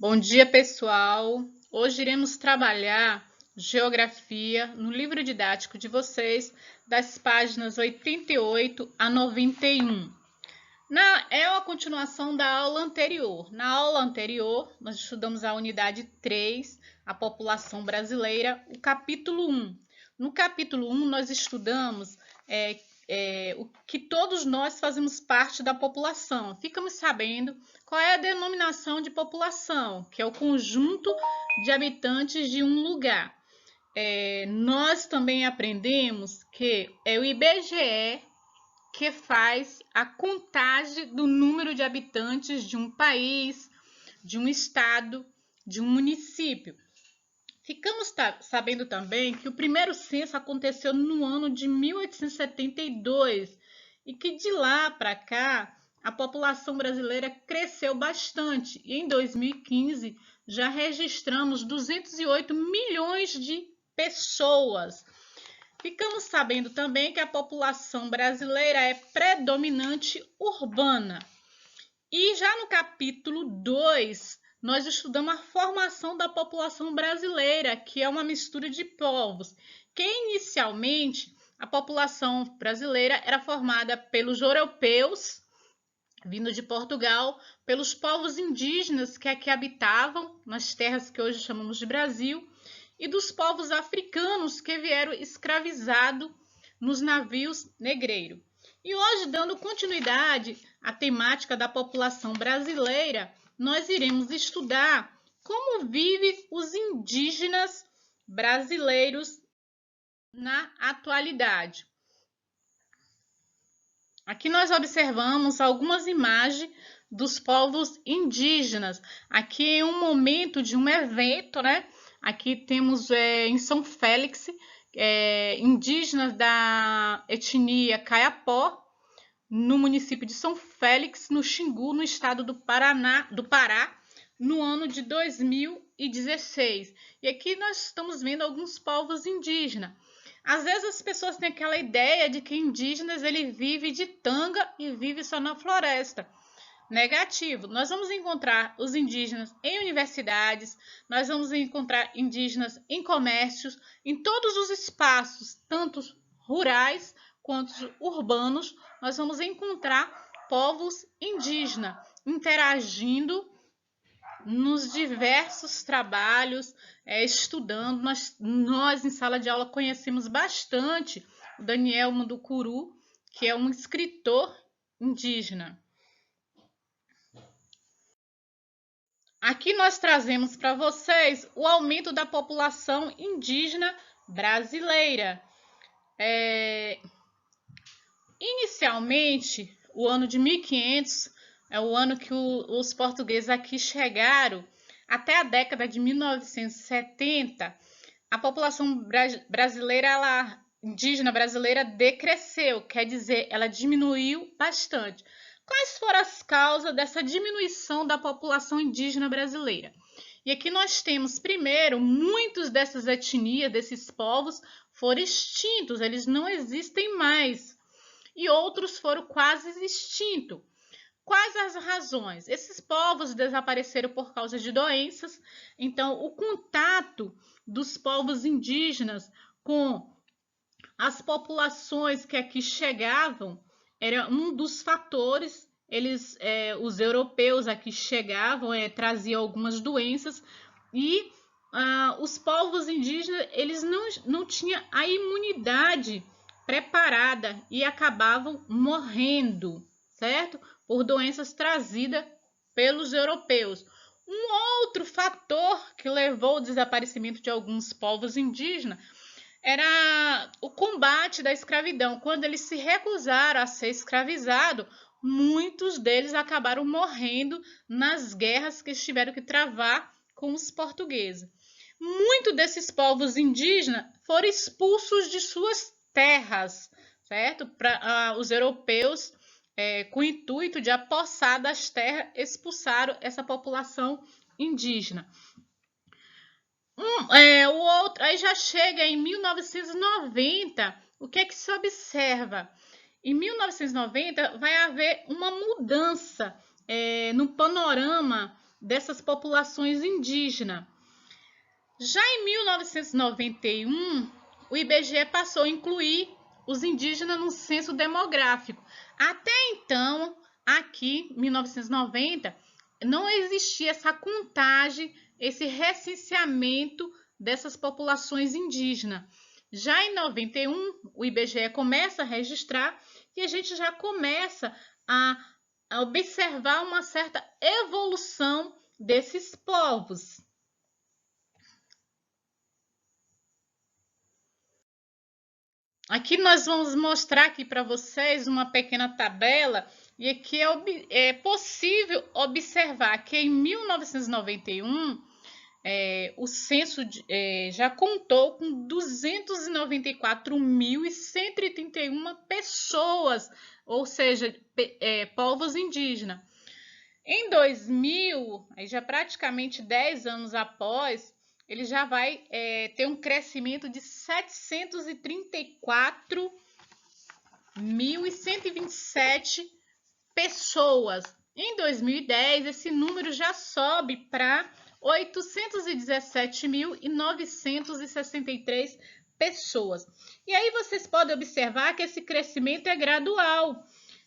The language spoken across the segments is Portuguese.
Bom dia, pessoal! Hoje iremos trabalhar geografia no livro didático de vocês, das páginas 88 a 91. É a continuação da aula anterior. Na aula anterior, nós estudamos a unidade 3, a população brasileira, o capítulo 1. No capítulo 1, nós estudamos o que todos nós fazemos parte da população. Ficamos sabendo qual é a denominação de população, que é o conjunto de habitantes de um lugar. Nós também aprendemos que é o IBGE que faz a contagem do número de habitantes de um país, de um estado, de um município. Ficamos sabendo também que o primeiro censo aconteceu no ano de 1872 e que de lá para cá a população brasileira cresceu bastante e em 2015 já registramos 208 milhões de pessoas. Ficamos sabendo também que a população brasileira é predominante urbana. E já no capítulo 2, nós estudamos a formação da população brasileira, que é uma mistura de povos, que inicialmente a população brasileira era formada pelos europeus, vindo de Portugal, pelos povos indígenas que aqui habitavam, nas terras que hoje chamamos de Brasil, e dos povos africanos que vieram escravizados nos navios negreiros. E hoje, dando continuidade à temática da população brasileira, nós iremos estudar como vivem os indígenas brasileiros na atualidade. Aqui nós observamos algumas imagens dos povos indígenas. Aqui é um momento de um evento, né? Aqui temos em São Félix, indígenas da etnia Kayapó, no município de São Félix, no Xingu, no estado do Pará, no ano de 2016. E aqui nós estamos vendo alguns povos indígenas. Às vezes as pessoas têm aquela ideia de que indígenas ele vive de tanga e vive só na floresta. Negativo. Nós vamos encontrar os indígenas em universidades, nós vamos encontrar indígenas em comércios, em todos os espaços, tanto rurais quanto urbanos, nós vamos encontrar povos indígenas interagindo nos diversos trabalhos, estudando. Nós, em sala de aula, conhecemos bastante o Daniel Munducuru, que é um escritor indígena. Aqui nós trazemos para vocês o aumento da população indígena brasileira. Inicialmente, o ano de 1500 é o ano que os portugueses aqui chegaram. Até a década de 1970, a população brasileira, indígena brasileira, decresceu, quer dizer, ela diminuiu bastante. Quais foram as causas dessa diminuição da população indígena brasileira? E aqui nós temos, primeiro, muitos dessas etnias, desses povos, foram extintos, eles não existem mais. E outros foram quase extintos. Quais as razões? Esses povos desapareceram por causa de doenças, então o contato dos povos indígenas com as populações que aqui chegavam era um dos fatores. Os europeus aqui chegavam, traziam algumas doenças e os povos indígenas eles não tinham a imunidade preparada e acabavam morrendo, certo? Por doenças trazidas pelos europeus. Um outro fator que levou ao desaparecimento de alguns povos indígenas era o combate da escravidão. Quando eles se recusaram a ser escravizados, muitos deles acabaram morrendo nas guerras que eles tiveram que travar com os portugueses. Muitos desses povos indígenas foram expulsos de suas terras, certo? Os europeus, com o intuito de apossar das terras, expulsaram essa população indígena. O outro, aí já chega em 1990, o que é que se observa? Em 1990 vai haver uma mudança no panorama dessas populações indígenas. Já em 1991, o IBGE passou a incluir os indígenas no censo demográfico. Até então, aqui, em 1990, não existia essa contagem, esse recenseamento dessas populações indígenas. Já em 91, o IBGE começa a registrar e a gente já começa a observar uma certa evolução desses povos. Aqui nós vamos mostrar aqui para vocês uma pequena tabela e aqui é possível observar que em 1991 o censo já contou com 294.131 pessoas, ou seja, povos indígenas. Em 2000, aí já praticamente 10 anos após, ele já vai ter um crescimento de 734.127 pessoas. Em 2010, esse número já sobe para 817.963 pessoas. E aí vocês podem observar que esse crescimento é gradual.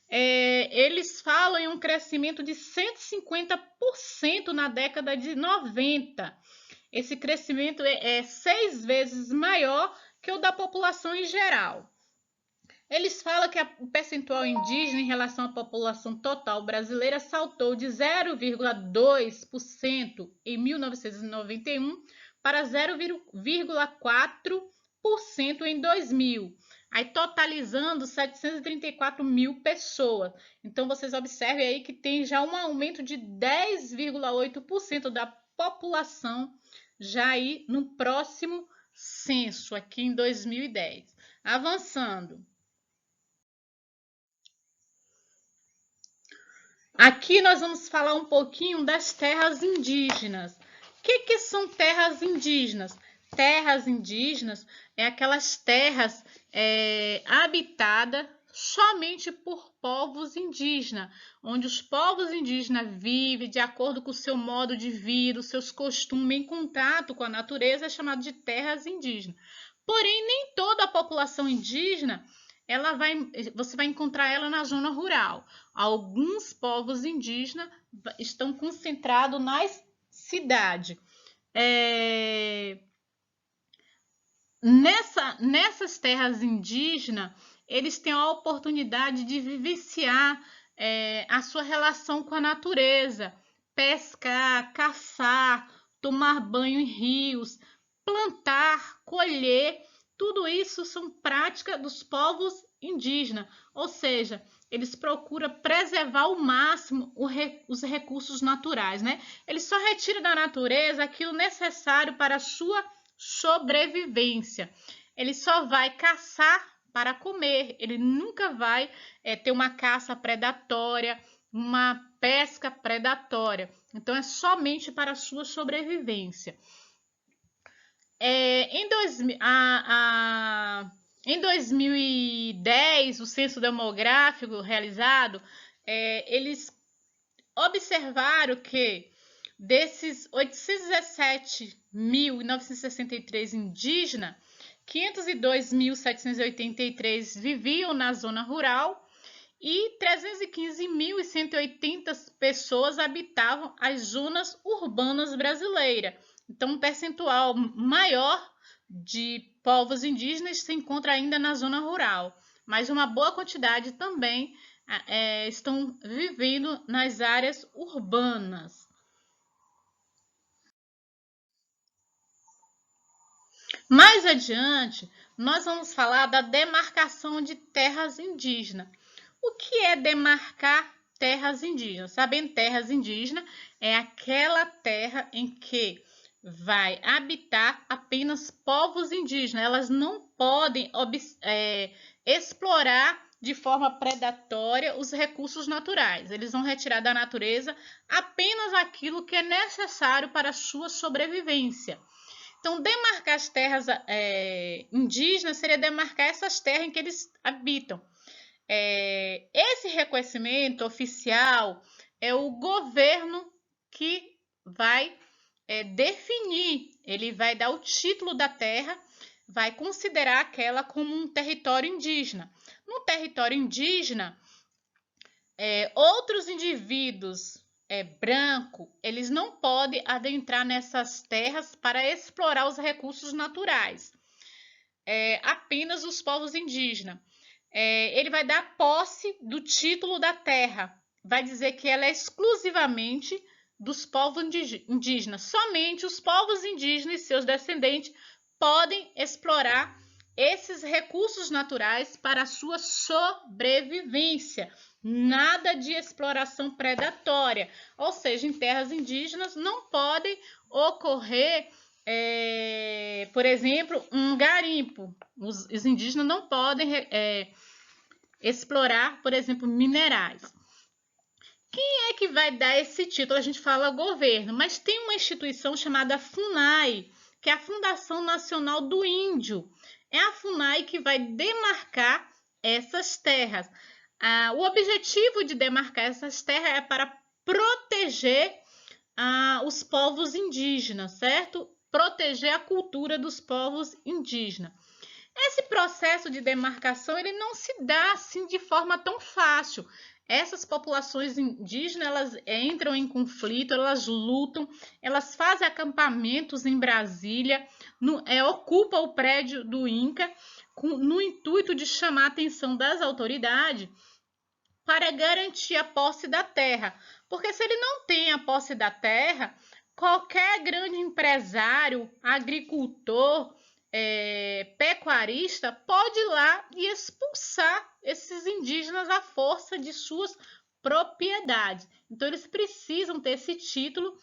Eles falam em um crescimento de 150% na década de 90. Esse crescimento é 6 vezes maior que o da população em geral. Eles falam que o percentual indígena em relação à população total brasileira saltou de 0,2% em 1991 para 0,4% em 2000. Aí totalizando 734 mil pessoas. Então vocês observem aí que tem já um aumento de 10,8% da população já aí no próximo censo, aqui em 2010. Avançando. Aqui nós vamos falar um pouquinho das terras indígenas. O que são terras indígenas? Terras indígenas é aquelas terras habitadas somente por povos indígenas, onde os povos indígenas vivem de acordo com o seu modo de vida, os seus costumes, em contato com a natureza, é chamado de terras indígenas. Porém, nem toda a população indígena você vai encontrar ela na zona rural. Alguns povos indígenas estão concentrados nas cidades. Nessas terras indígenas, eles têm a oportunidade de vivenciar a sua relação com a natureza, pescar, caçar, tomar banho em rios, plantar, colher. Tudo isso são práticas dos povos indígenas, ou seja, eles procuram preservar ao máximo os recursos naturais, né? Eles só retiram da natureza aquilo necessário para a sua sobrevivência. Ele só vai caçar para comer, ele nunca vai ter uma caça predatória, uma pesca predatória. Então, é somente para a sua sobrevivência. Em 2010, o censo demográfico realizado, eles observaram que desses 817.963 indígenas, 502.783 viviam na zona rural e 315.180 pessoas habitavam as zonas urbanas brasileiras. Então, um percentual maior de povos indígenas se encontra ainda na zona rural, mas uma boa quantidade também estão vivendo nas áreas urbanas. Mais adiante, nós vamos falar da demarcação de terras indígenas. O que é demarcar terras indígenas? Sabendo, terras indígenas é aquela terra em que vai habitar apenas povos indígenas. Elas não podem explorar de forma predatória os recursos naturais. Eles vão retirar da natureza apenas aquilo que é necessário para a sua sobrevivência. Então, demarcar as terras indígenas seria demarcar essas terras em que eles habitam. Esse reconhecimento oficial é o governo que vai definir, ele vai dar o título da terra, vai considerar aquela como um território indígena. No território indígena, outros indivíduos brancos, eles não podem adentrar nessas terras para explorar os recursos naturais. Apenas os povos indígenas. Ele vai dar posse do título da terra, vai dizer que ela é exclusivamente dos povos indígenas. Somente os povos indígenas e seus descendentes podem explorar esses recursos naturais para a sua sobrevivência. Nada de exploração predatória, ou seja, em terras indígenas não pode ocorrer, por exemplo, um garimpo. Os indígenas não podem explorar, por exemplo, minerais. Quem é que vai dar esse título? A gente fala governo, mas tem uma instituição chamada FUNAI, que é a Fundação Nacional do Índio. É a FUNAI que vai demarcar essas terras. O objetivo de demarcar essas terras é para proteger os povos indígenas, certo? Proteger a cultura dos povos indígenas. Esse processo de demarcação ele não se dá assim de forma tão fácil. Essas populações indígenas, elas entram em conflito, elas lutam, elas fazem acampamentos em Brasília, ocupam o prédio do INCRA no intuito de chamar a atenção das autoridades para garantir a posse da terra. Porque se ele não tem a posse da terra, qualquer grande empresário, agricultor, pecuarista pode ir lá e expulsar esses indígenas à força de suas propriedades. Então, eles precisam ter esse título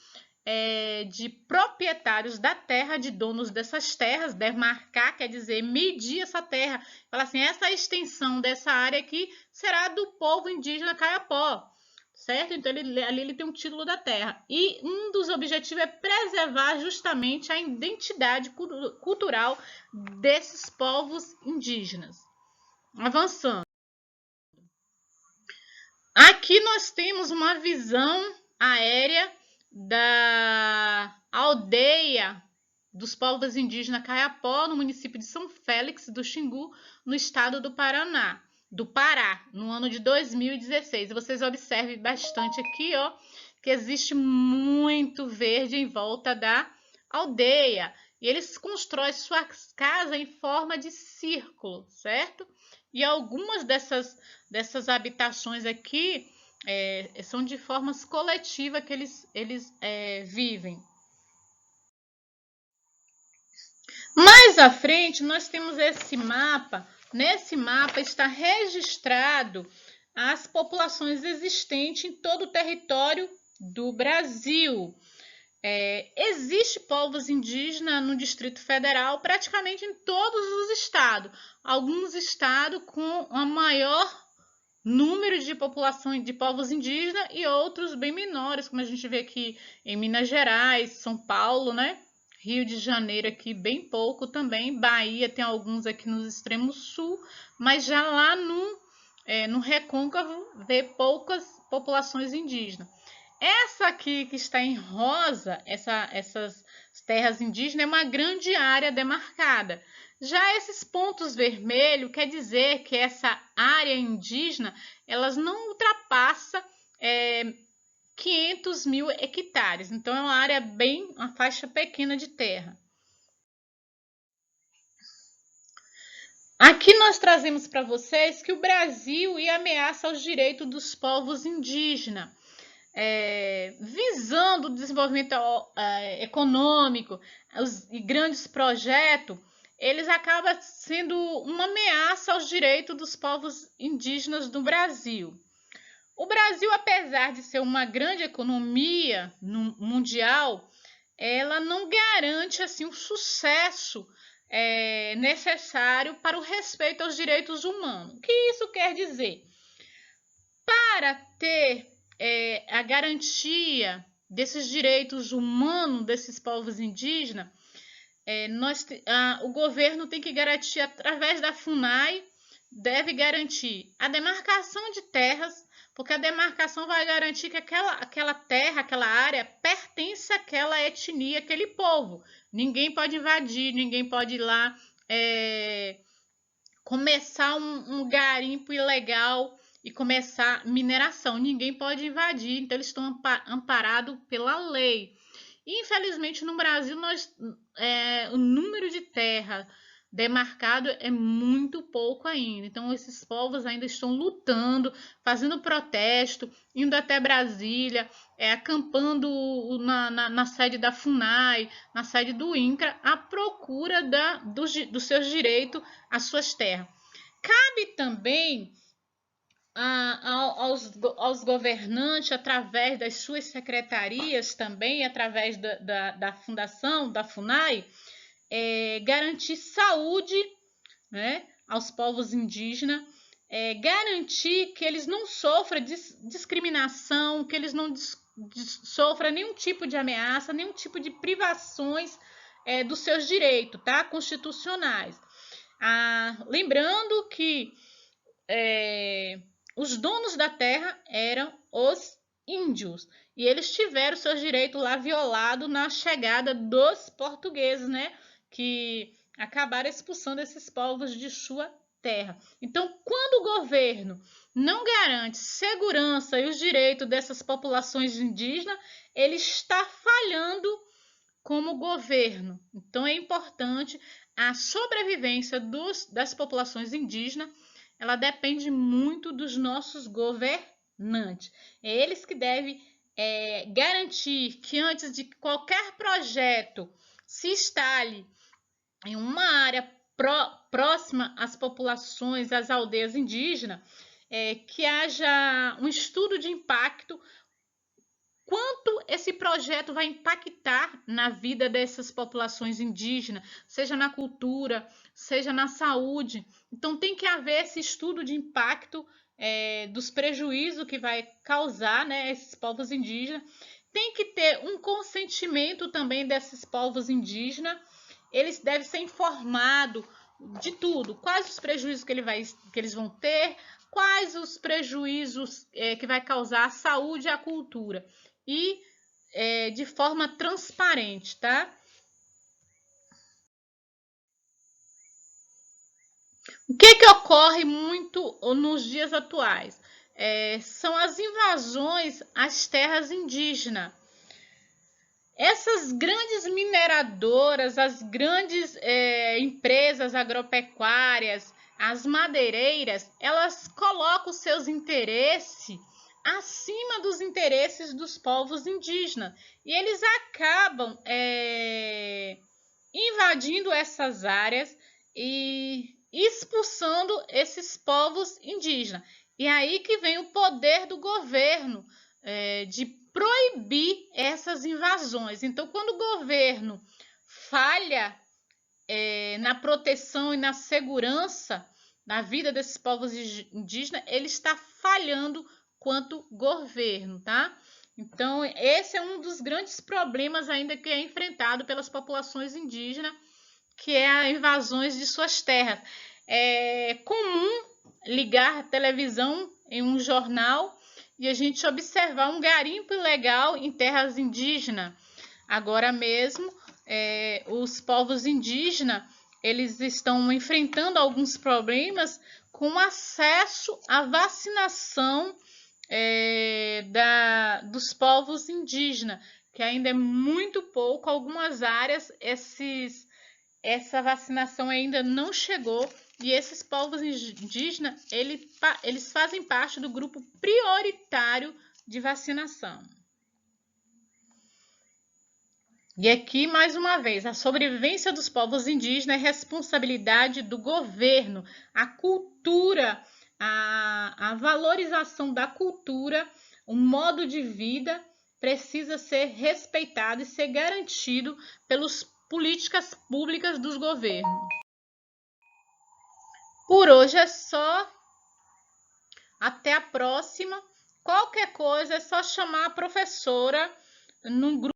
de proprietários da terra, de donos dessas terras. Demarcar quer dizer medir essa terra. Falar assim, essa extensão dessa área aqui será do povo indígena Kayapó. Certo? Então, ali ele tem um título da terra. E um dos objetivos é preservar justamente a identidade cultural desses povos indígenas. Avançando. Aqui nós temos uma visão aérea da aldeia dos povos indígenas Kayapó, no município de São Félix do Xingu, no estado do Pará, no ano de 2016. E vocês observem bastante aqui, ó, que existe muito verde em volta da aldeia. E eles constroem suas casas em forma de círculo, certo? E algumas dessas habitações aqui são de formas coletivas que eles vivem. Mais à frente, nós temos esse mapa. Nesse mapa está registrado as populações existentes em todo o território do Brasil. Existe povos indígenas no Distrito Federal, praticamente em todos os estados. Alguns estados com a maior número de população de povos indígenas e outros bem menores, como a gente vê aqui em Minas Gerais, São Paulo, né? Rio de Janeiro aqui bem pouco também, Bahia tem alguns aqui no extremo sul, mas já lá no recôncavo vê poucas populações indígenas. Essa aqui que está em rosa, essas terras indígenas, é uma grande área demarcada. Já esses pontos vermelhos quer dizer que essa área indígena elas não ultrapassa 500 mil hectares. Então, é uma área uma faixa pequena de terra. Aqui nós trazemos para vocês que o Brasil ameaça os direitos dos povos indígenas. Visando o desenvolvimento econômico e grandes projetos, eles acabam sendo uma ameaça aos direitos dos povos indígenas do Brasil. O Brasil, apesar de ser uma grande economia mundial, ela não garante assim o sucesso necessário para o respeito aos direitos humanos. O que isso quer dizer? Para ter a garantia desses direitos humanos desses povos indígenas, o governo tem que garantir, através da FUNAI, deve garantir a demarcação de terras, porque a demarcação vai garantir que aquela terra, aquela área pertence pertence àquela etnia, aquele povo. Ninguém pode invadir, ninguém pode ir lá começar um garimpo ilegal e começar mineração. Ninguém pode invadir, então eles estão amparados pela lei. E, infelizmente, no Brasil, o número de terra demarcado é muito pouco ainda. Então, esses povos ainda estão lutando, fazendo protesto, indo até Brasília, acampando na sede da FUNAI, na sede do INCRA, à procura dos seus direitos às suas terras. Cabe também aos governantes, através das suas secretarias, também através da fundação, da FUNAI, garantir saúde, né, aos povos indígenas, garantir que eles não sofram discriminação, que eles não sofram nenhum tipo de ameaça, nenhum tipo de privações dos seus direitos, tá, constitucionais. Lembrando que os donos da terra eram os índios e eles tiveram seus direitos lá violados na chegada dos portugueses, né, que acabaram expulsando esses povos de sua terra. Então, quando o governo não garante segurança e os direitos dessas populações indígenas, ele está falhando como governo. Então, é importante a sobrevivência das populações indígenas. Ela depende muito dos nossos governantes. É eles que devem garantir que antes de qualquer projeto se instale em uma área próxima às populações, às aldeias indígenas, que haja um estudo de impacto, quanto esse projeto vai impactar na vida dessas populações indígenas, seja na cultura, seja na saúde. Então, tem que haver esse estudo de impacto dos prejuízos que vai causar, né, esses povos indígenas. Tem que ter um consentimento também desses povos indígenas. Eles devem ser informados de tudo. Quais os prejuízos que eles vão ter, quais os prejuízos que vai causar à saúde e à cultura. E de forma transparente, tá? O que ocorre muito nos dias atuais? São as invasões às terras indígenas. Essas grandes mineradoras, as grandes empresas agropecuárias, as madeireiras, elas colocam os seus interesses acima dos interesses dos povos indígenas. E eles acabam invadindo essas áreas e expulsando esses povos indígenas. E aí que vem o poder do governo de proibir essas invasões. Então, quando o governo falha na proteção e na segurança na vida desses povos indígenas, ele está falhando quanto governo, tá? Então, esse é um dos grandes problemas ainda que é enfrentado pelas populações indígenas, que é as invasões de suas terras. É comum ligar a televisão em um jornal e a gente observar um garimpo ilegal em terras indígenas. Agora mesmo, os povos indígenas, eles estão enfrentando alguns problemas com acesso à vacinação dos povos indígenas, que ainda é muito pouco. Algumas áreas, essa vacinação ainda não chegou. E esses povos indígenas, eles fazem parte do grupo prioritário de vacinação. E aqui, mais uma vez, a sobrevivência dos povos indígenas é responsabilidade do governo. A cultura, a valorização da cultura, o modo de vida precisa ser respeitado e ser garantido pelas políticas públicas dos governos. Por hoje é só. Até a próxima. Qualquer coisa é só chamar a professora num grupo.